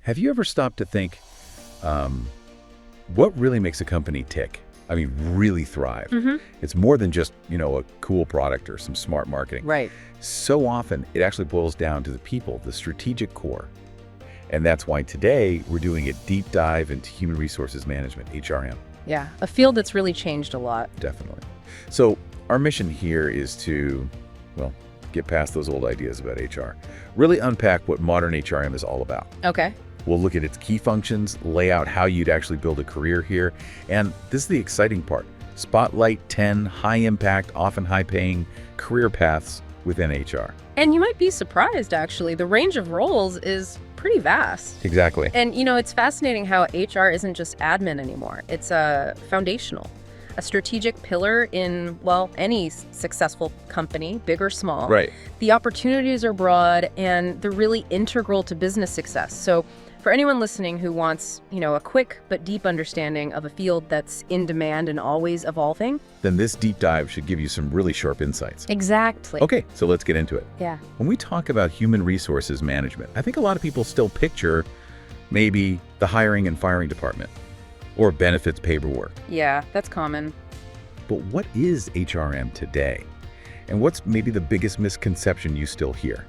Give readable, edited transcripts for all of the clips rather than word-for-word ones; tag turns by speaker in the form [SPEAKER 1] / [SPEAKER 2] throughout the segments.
[SPEAKER 1] Have you ever stopped to think, what really makes a company tick? I mean, really thrive. It's more than just, a cool product or some smart marketing.
[SPEAKER 2] Right.
[SPEAKER 1] So often, it actually boils down to the people, the strategic core. And that's why today we're doing a deep dive into human resources management, HRM.
[SPEAKER 2] Yeah, a field that's really changed a lot.
[SPEAKER 1] Definitely. So our mission here is to, get past those old ideas about HR. Really unpack what modern HRM is all about.
[SPEAKER 2] Okay.
[SPEAKER 1] We'll look at its key functions, lay out how you'd actually build a career here. And this is the exciting part. Spotlight 10 high-impact, often high-paying career paths within HR.
[SPEAKER 2] And you might be surprised, actually. The range of roles is pretty vast.
[SPEAKER 1] Exactly.
[SPEAKER 2] And, it's fascinating how HR isn't just admin anymore. It's foundational, a strategic pillar in, any successful company, big or small.
[SPEAKER 1] Right.
[SPEAKER 2] The opportunities are broad, and they're really integral to business success. So for anyone listening who wants, a quick but deep understanding of a field that's in demand and always evolving,
[SPEAKER 1] then this deep dive should give you some really sharp insights.
[SPEAKER 2] Exactly.
[SPEAKER 1] Okay, so let's get into it.
[SPEAKER 2] Yeah.
[SPEAKER 1] When we talk about human resources management, I think a lot of people still picture maybe the hiring and firing department or benefits paperwork.
[SPEAKER 2] Yeah, that's common.
[SPEAKER 1] But what is HRM today? And what's maybe the biggest misconception you still hear?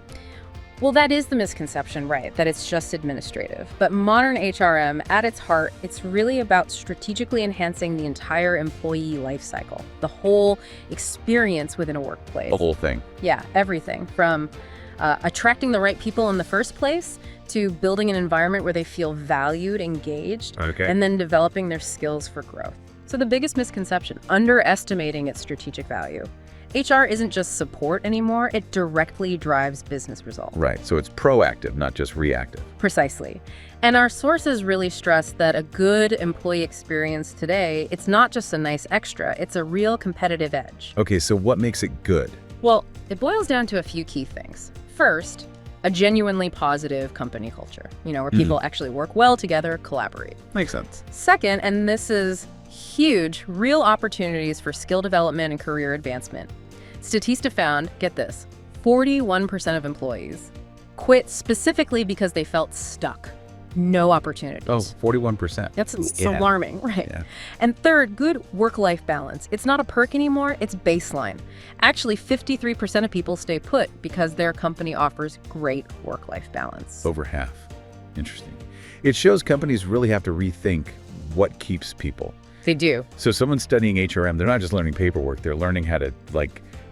[SPEAKER 2] Well, that is the misconception, right, that it's just administrative. But modern HRM, at its heart, it's really about strategically enhancing the entire employee life cycle, the whole experience within a workplace.
[SPEAKER 1] The whole thing.
[SPEAKER 2] Yeah, everything from attracting the right people in the first place to building an environment where they feel valued, engaged, and then developing their skills for growth. So the biggest misconception, underestimating its strategic value. HR isn't just support anymore, it directly drives business results.
[SPEAKER 1] Right, so it's proactive, not just reactive.
[SPEAKER 2] Precisely. And our sources really stress that a good employee experience today, it's not just a nice extra, it's a real competitive edge.
[SPEAKER 1] Okay, so what makes it good?
[SPEAKER 2] Well, it boils down to a few key things. First, a genuinely positive company culture, where people actually work well together, collaborate.
[SPEAKER 1] Makes sense.
[SPEAKER 2] Second, and this is huge, real opportunities for skill development and career advancement. Statista found, get this, 41% of employees quit specifically because they felt stuck. No opportunities.
[SPEAKER 1] Oh, 41%.
[SPEAKER 2] That's alarming, right?
[SPEAKER 1] Yeah.
[SPEAKER 2] And third, good work-life balance. It's not a perk anymore, it's baseline. Actually, 53% of people stay put because their company offers great work-life balance.
[SPEAKER 1] Over half. Interesting. It shows companies really have to rethink what keeps people.
[SPEAKER 2] They do.
[SPEAKER 1] So someone studying HRM, they're not just learning paperwork, they're learning how to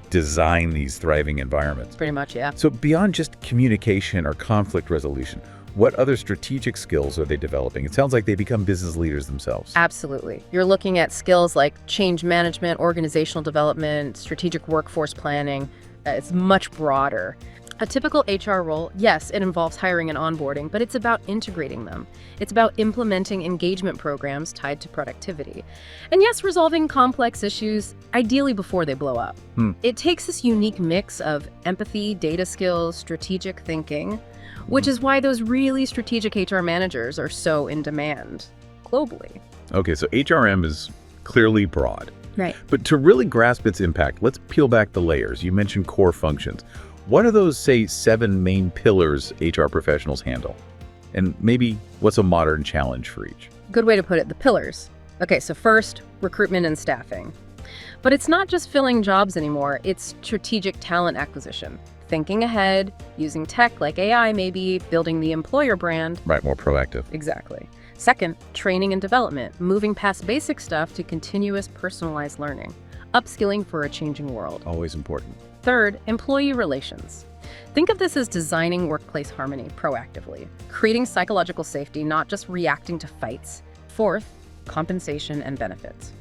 [SPEAKER 1] design these thriving environments.
[SPEAKER 2] Pretty much, yeah.
[SPEAKER 1] So beyond just communication or conflict resolution, what other strategic skills are they developing? It sounds like they become business leaders themselves.
[SPEAKER 2] Absolutely. You're looking at skills like change management, organizational development, strategic workforce planning. It's much broader. A typical HR role, yes, it involves hiring and onboarding, but it's about integrating them. It's about implementing engagement programs tied to productivity. And yes, resolving complex issues, ideally before they blow up. It takes this unique mix of empathy, data skills, strategic thinking, which is why those really strategic HR managers are so in demand globally.
[SPEAKER 1] Okay, so HRM is clearly broad.
[SPEAKER 2] Right.
[SPEAKER 1] But to really grasp its impact, let's peel back the layers. You mentioned core functions. What are those, say, 7 main pillars HR professionals handle? And maybe what's a modern challenge for each?
[SPEAKER 2] Good way to put it, the pillars. Okay, so first, recruitment and staffing. But it's not just filling jobs anymore, it's strategic talent acquisition. Thinking ahead, using tech like AI maybe, building the employer brand.
[SPEAKER 1] Right, more proactive.
[SPEAKER 2] Exactly. Second, training and development, moving past basic stuff to continuous personalized learning. Upskilling for a changing world.
[SPEAKER 1] Always important.
[SPEAKER 2] Third, employee relations. Think of this as designing workplace harmony proactively, creating psychological safety, not just reacting to fights. Fourth, compensation and benefits.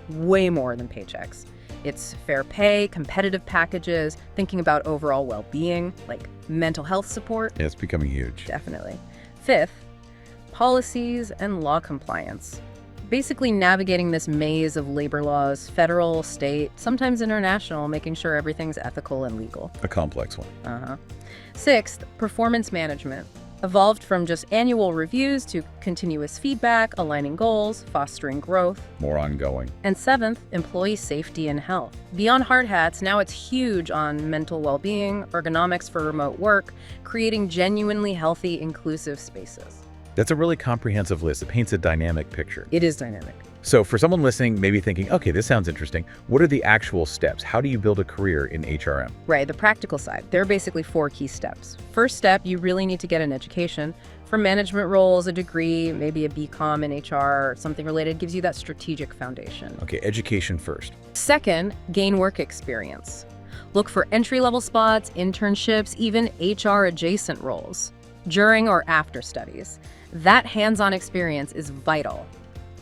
[SPEAKER 2] Way more than paychecks. It's fair pay, competitive packages, thinking about overall well-being, like mental health support.
[SPEAKER 1] Yeah, it's becoming huge.
[SPEAKER 2] Definitely. Fifth, policies and law compliance. Basically navigating this maze of labor laws, federal, state, sometimes international, making sure everything's ethical and legal.
[SPEAKER 1] A complex one.
[SPEAKER 2] Sixth, performance management. Evolved from just annual reviews to continuous feedback, aligning goals, fostering growth.
[SPEAKER 1] More ongoing.
[SPEAKER 2] And seventh, employee safety and health. Beyond hard hats, now it's huge on mental well-being, ergonomics for remote work, creating genuinely healthy, inclusive spaces.
[SPEAKER 1] That's a really comprehensive list. It paints a dynamic picture.
[SPEAKER 2] It is dynamic.
[SPEAKER 1] So for someone listening, maybe thinking, okay, this sounds interesting. What are the actual steps? How do you build a career in HRM?
[SPEAKER 2] Right, the practical side. There are basically 4 key steps. First step, you really need to get an education. For management roles, a degree, maybe a BCom in HR or something related, gives you that strategic foundation.
[SPEAKER 1] Okay, education first.
[SPEAKER 2] Second, gain work experience. Look for entry-level spots, internships, even HR-adjacent roles during or after studies. That hands-on experience is vital.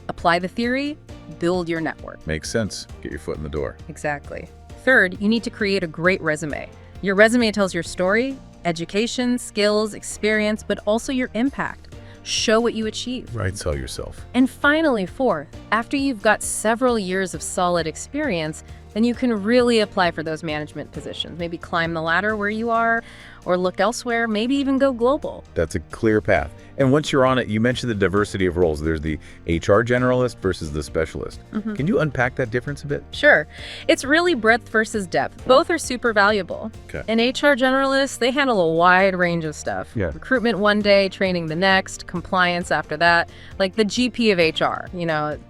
[SPEAKER 2] Apply the theory, build your network.
[SPEAKER 1] Makes sense. Get your foot in the door.
[SPEAKER 2] Exactly. Third, you need to create a great resume. Your resume tells your story, education, skills, experience, but also your impact. Show what you achieve.
[SPEAKER 1] Right, sell yourself.
[SPEAKER 2] And finally, fourth, after you've got several years of solid experience, then you can really apply for those management positions. Maybe climb the ladder where you are, or look elsewhere, maybe even go global.
[SPEAKER 1] That's a clear path. And once you're on it, you mentioned the diversity of roles. There's the HR generalist versus the specialist. Can you unpack that difference a bit?
[SPEAKER 2] Sure. It's really breadth versus depth. Both are super valuable.
[SPEAKER 1] Okay.
[SPEAKER 2] An HR generalist, they handle a wide range of stuff.
[SPEAKER 1] Yeah.
[SPEAKER 2] Recruitment one day, training the next, compliance after that, like the GP of HR,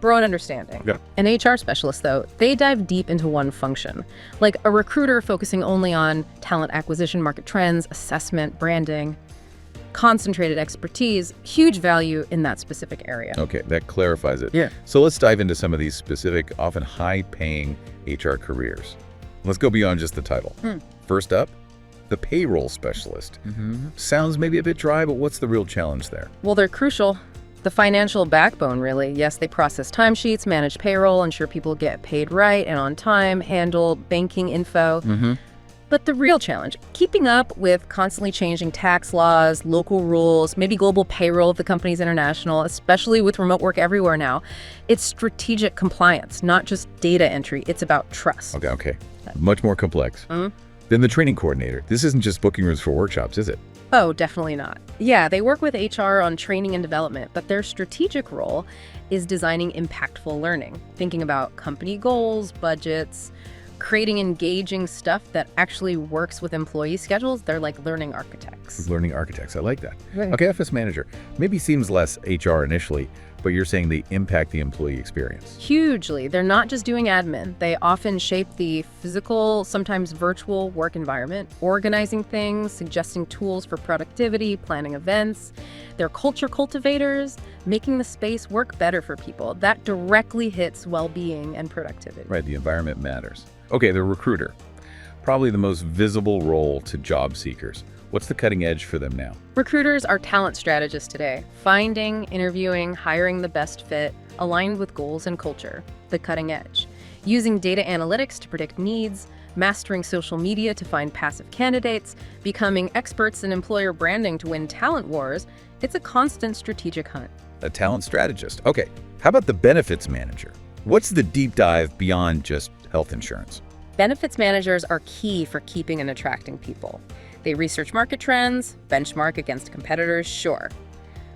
[SPEAKER 2] broad understanding.
[SPEAKER 1] Yeah.
[SPEAKER 2] An HR specialist, though, they dive deep into one function, like a recruiter focusing only on talent acquisition, market trends, assessment, branding. Concentrated expertise, huge value in that specific area.
[SPEAKER 1] Okay, that clarifies it.
[SPEAKER 2] Yeah.
[SPEAKER 1] So let's dive into some of these specific, often high-paying HR careers. Let's go beyond just the title. First up, the payroll specialist. Sounds maybe a bit dry, but what's the real challenge there?
[SPEAKER 2] Well, they're crucial. The financial backbone, really. Yes, they process timesheets, manage payroll, ensure people get paid right and on time, handle banking info. But the real challenge, keeping up with constantly changing tax laws, local rules, maybe global payroll if the company's international, especially with remote work everywhere now. It's strategic compliance, not just data entry. It's about trust.
[SPEAKER 1] Okay. Much more complex. Then the training coordinator. This isn't just booking rooms for workshops, is it?
[SPEAKER 2] Oh, definitely not. Yeah, they work with HR on training and development, but their strategic role is designing impactful learning, thinking about company goals, budgets, creating engaging stuff that actually works with employee schedules. They're like learning architects.
[SPEAKER 1] Learning architects. I like that.
[SPEAKER 2] Right.
[SPEAKER 1] Okay, office manager. Maybe seems less HR initially, but you're saying they impact the employee experience.
[SPEAKER 2] Hugely. They're not just doing admin. They often shape the physical, sometimes virtual work environment, organizing things, suggesting tools for productivity, planning events. They're culture cultivators, making the space work better for people. That directly hits well-being and productivity.
[SPEAKER 1] Right, the environment matters. Okay, the recruiter. Probably the most visible role to job seekers. What's the cutting edge for them now?
[SPEAKER 2] Recruiters are talent strategists today, finding, interviewing, hiring the best fit, aligned with goals and culture, the cutting edge. Using data analytics to predict needs, mastering social media to find passive candidates, becoming experts in employer branding to win talent wars, it's a constant strategic hunt.
[SPEAKER 1] A talent strategist. Okay, how about the benefits manager? What's the deep dive beyond just health insurance?
[SPEAKER 2] Benefits managers are key for keeping and attracting people. They research market trends, benchmark against competitors, sure.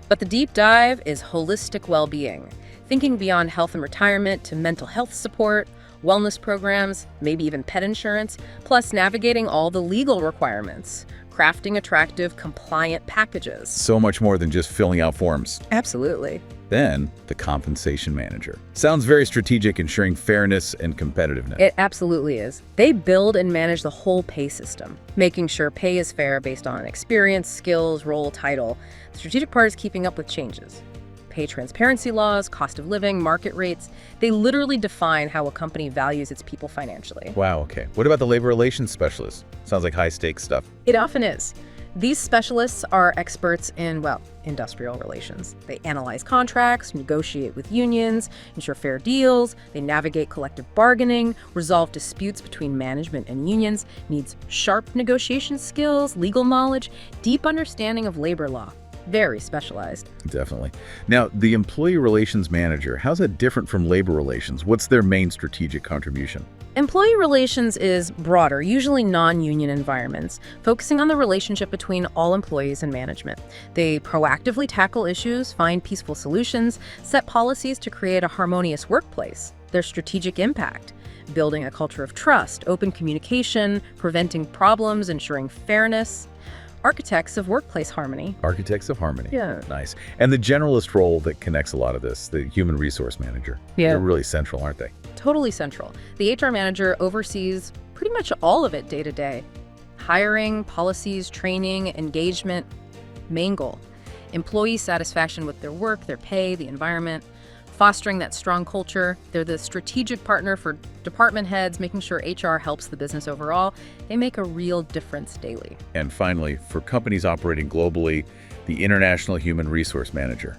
[SPEAKER 2] But the deep dive is holistic well-being, thinking beyond health and retirement to mental health support, wellness programs, maybe even pet insurance, plus navigating all the legal requirements, crafting attractive, compliant packages.
[SPEAKER 1] So much more than just filling out forms.
[SPEAKER 2] Absolutely.
[SPEAKER 1] Then, the compensation manager. Sounds very strategic, ensuring fairness and competitiveness.
[SPEAKER 2] It absolutely is. They build and manage the whole pay system, making sure pay is fair based on experience, skills, role, title. The strategic part is keeping up with changes. Pay transparency laws, cost of living, market rates. They literally define how a company values its people financially.
[SPEAKER 1] Wow, okay. What about the labor relations specialist? Sounds like high-stakes stuff.
[SPEAKER 2] It often is. These specialists are experts in, industrial relations. They analyze contracts, negotiate with unions, ensure fair deals, they navigate collective bargaining, resolve disputes between management and unions, needs sharp negotiation skills, legal knowledge, deep understanding of labor law. Very specialized.
[SPEAKER 1] Definitely. Now, the employee relations manager, how's that different from labor relations? What's their main strategic contribution?
[SPEAKER 2] Employee relations is broader, usually non-union environments, focusing on the relationship between all employees and management. They proactively tackle issues, find peaceful solutions, set policies to create a harmonious workplace. Their strategic impact, building a culture of trust, open communication, preventing problems, ensuring fairness. architects of workplace harmony.
[SPEAKER 1] Architects of harmony.
[SPEAKER 2] Yeah.
[SPEAKER 1] Nice. And the generalist role that connects a lot of this, the human resource manager.
[SPEAKER 2] Yeah.
[SPEAKER 1] They're really central, aren't they?
[SPEAKER 2] Totally central. The HR manager oversees pretty much all of it day to day. Hiring, policies, training, engagement, main goal. Employee satisfaction with their work, their pay, the environment, fostering that strong culture. They're the strategic partner for department heads, making sure HR helps the business overall. They make a real difference daily.
[SPEAKER 1] And finally, for companies operating globally, the international human resource manager.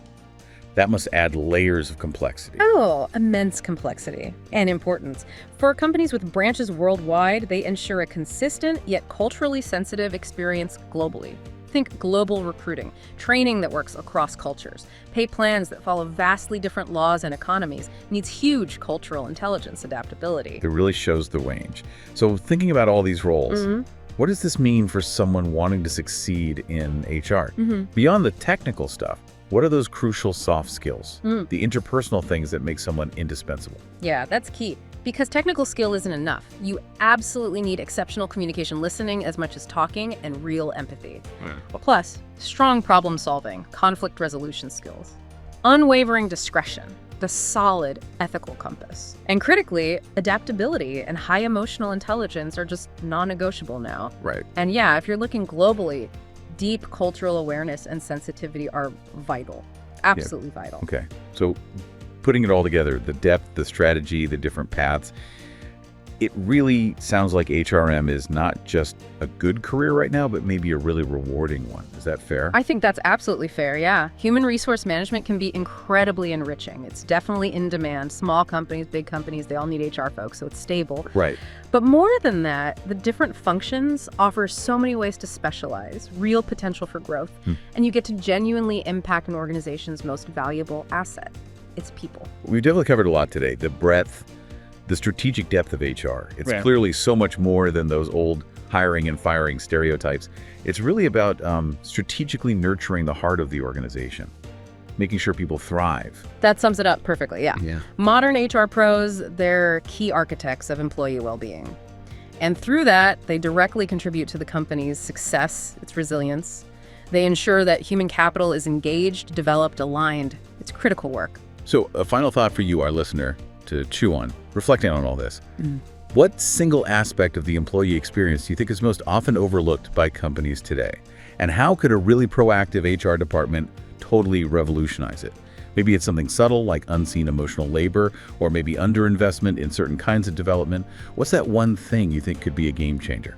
[SPEAKER 1] That must add layers of complexity.
[SPEAKER 2] Oh, immense complexity and importance. For companies with branches worldwide, they ensure a consistent yet culturally sensitive experience globally. Think global recruiting, training that works across cultures, pay plans that follow vastly different laws and economies, needs huge cultural intelligence adaptability.
[SPEAKER 1] It really shows the range. So thinking about all these roles, what does this mean for someone wanting to succeed in HR? Beyond the technical stuff, what are those crucial soft skills, the interpersonal things that make someone indispensable?
[SPEAKER 2] Yeah, that's key. Because technical skill isn't enough. You absolutely need exceptional communication listening as much as talking and real empathy. Plus, strong problem solving, conflict resolution skills, unwavering discretion, the solid ethical compass. And critically, adaptability and high emotional intelligence are just non-negotiable now.
[SPEAKER 1] Right.
[SPEAKER 2] And yeah, if you're looking globally, deep cultural awareness and sensitivity are vital. Absolutely vital.
[SPEAKER 1] Okay. So putting it all together, the depth, the strategy, the different paths, it really sounds like HRM is not just a good career right now, but maybe a really rewarding one. Is that fair?
[SPEAKER 2] I think that's absolutely fair, yeah. Human resource management can be incredibly enriching. It's definitely in demand. Small companies, big companies, they all need HR folks, so it's stable.
[SPEAKER 1] Right.
[SPEAKER 2] But more than that, the different functions offer so many ways to specialize, real potential for growth, and you get to genuinely impact an organization's most valuable asset. It's people.
[SPEAKER 1] We've definitely covered a lot today. The breadth, the strategic depth of HR. It's
[SPEAKER 2] Right.
[SPEAKER 1] clearly so much more than those old hiring and firing stereotypes. It's really about strategically nurturing the heart of the organization, making sure people thrive.
[SPEAKER 2] That sums it up perfectly, yeah.
[SPEAKER 1] Yeah.
[SPEAKER 2] Modern HR pros, they're key architects of employee well-being. And through that, they directly contribute to the company's success, its resilience. They ensure that human capital is engaged, developed, aligned. It's critical work.
[SPEAKER 1] So a final thought for you, our listener, to chew on, reflecting on all this. What single aspect of the employee experience do you think is most often overlooked by companies today? And how could a really proactive HR department totally revolutionize it? Maybe it's something subtle like unseen emotional labor, or maybe underinvestment in certain kinds of development. What's that one thing you think could be a game changer?